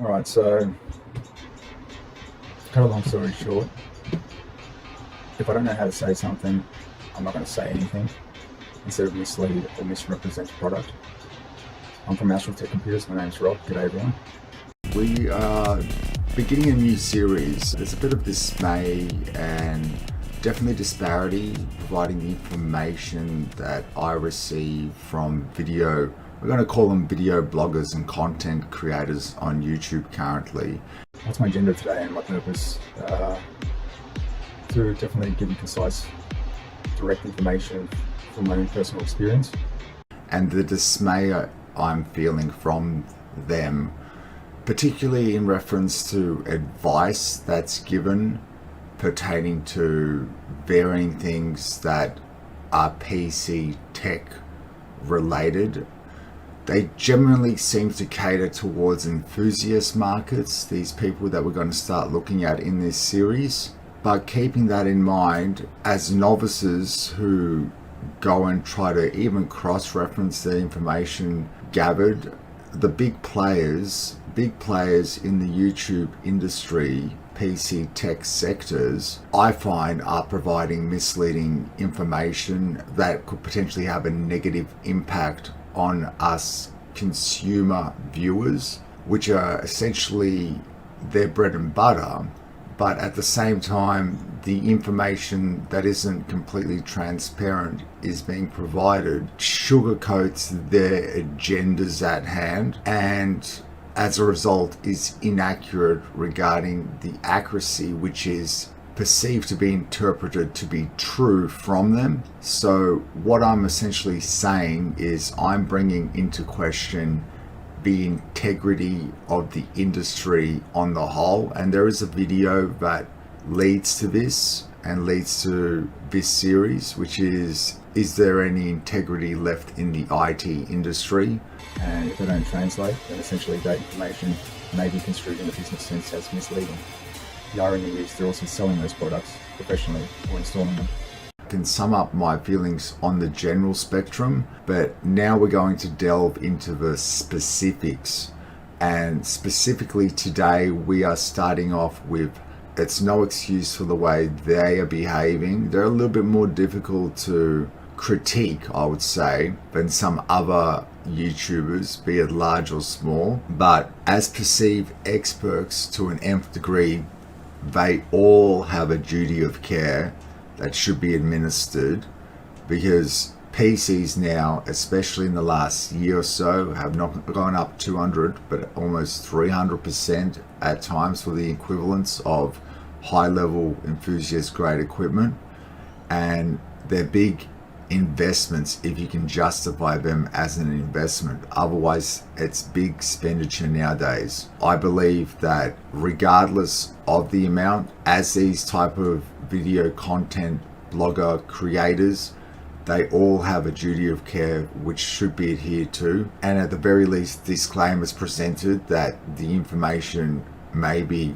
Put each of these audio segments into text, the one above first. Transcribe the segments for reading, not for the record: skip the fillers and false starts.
Alright, so cut a long story short, if I don't know how to say something, I'm not going to say anything instead of mislead or misrepresent a product. I'm from Astral Tech Computers. My name's Rob. G'day everyone. We are beginning a new series. There's a bit of dismay and definitely disparity providing the information that I receive from video. We're going to call them video bloggers and content creators on YouTube currently. That's my agenda today and my purpose to definitely give you concise, direct information from my own personal experience. And the dismay I'm feeling from them, particularly in reference to advice that's given pertaining to varying things that are PC tech related. They generally seem to cater towards enthusiast markets, these people that we're going to start looking at in this series. But keeping that in mind, as novices who go and try to even cross-reference the information gathered, the big players in the YouTube industry, PC tech sectors, I find are providing misleading information that could potentially have a negative impact on us consumer viewers, which are essentially their bread and butter. But at the same time, the information that isn't completely transparent is being provided, sugarcoats their agendas at hand, and as a result is inaccurate regarding the accuracy which is perceived to be interpreted to be true from them. So what I'm essentially saying is I'm bringing into question the integrity of the industry on the whole, and there is a video that leads to this and leads to this series, which is there any integrity left in the IT industry? And if they don't translate, then essentially that information may be construed in a business sense as misleading. The irony is they're also selling those products professionally or installing them. Can sum up my feelings on the general spectrum, but now we're going to delve into the specifics. And specifically today we are starting off with, it's no excuse for the way they are behaving. They're a little bit more difficult to critique, I would say, than some other YouTubers, be it large or small. But as perceived experts to an nth degree, they all have a duty of care that should be administered, because PCs now, especially in the last year or so, have not gone up 200 but almost 300% at times for the equivalence of high level enthusiast grade equipment, and they're big investments if you can justify them as an investment. Otherwise it's big expenditure nowadays. I believe that regardless of the amount, as these type of video content blogger creators, they all have a duty of care which should be adhered to, and at the very least disclaimers presented that the information may be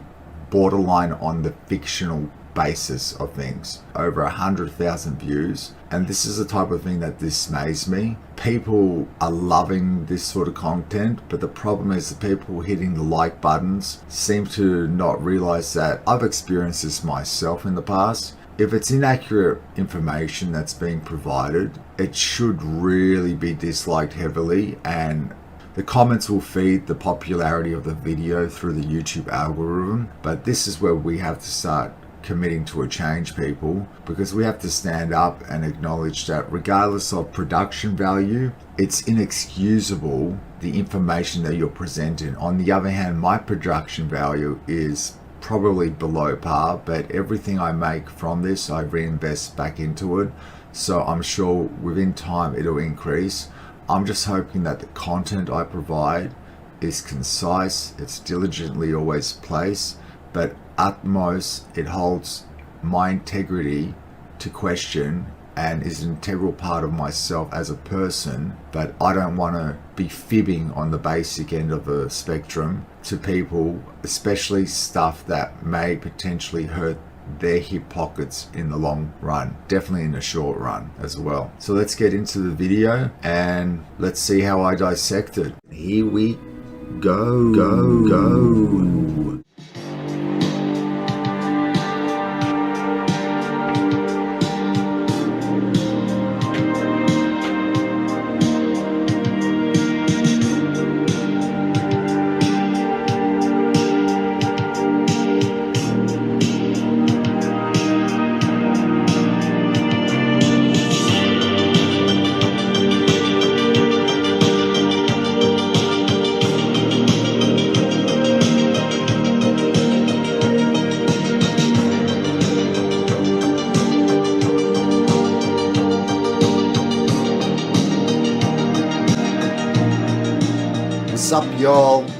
borderline on the fictional basis of things. Over 100,000 views, and this is the type of thing that dismays me. People are loving this sort of content, but the problem is the people hitting the like buttons seem to not realize that I've experienced this myself in the past. If it's inaccurate information that's being provided, it should really be disliked heavily, and the comments will feed the popularity of the video through the YouTube algorithm. But this is where we have to start committing to a change, people, because we have to stand up and acknowledge that regardless of production value, it's inexcusable the information that you're presenting. On the other hand, my production value is probably below par, but everything I make from this I reinvest back into it, so I'm sure within time it'll increase. I'm just hoping that the content I provide is concise, it's diligently always placed, but at most it holds my integrity to question and is an integral part of myself as a person. But I don't want to be fibbing on the basic end of the spectrum to people, especially stuff that may potentially hurt their hip pockets in the long run, definitely in the short run as well. So let's get into the video and let's see how I dissect it. Here we go. What's up, y'all?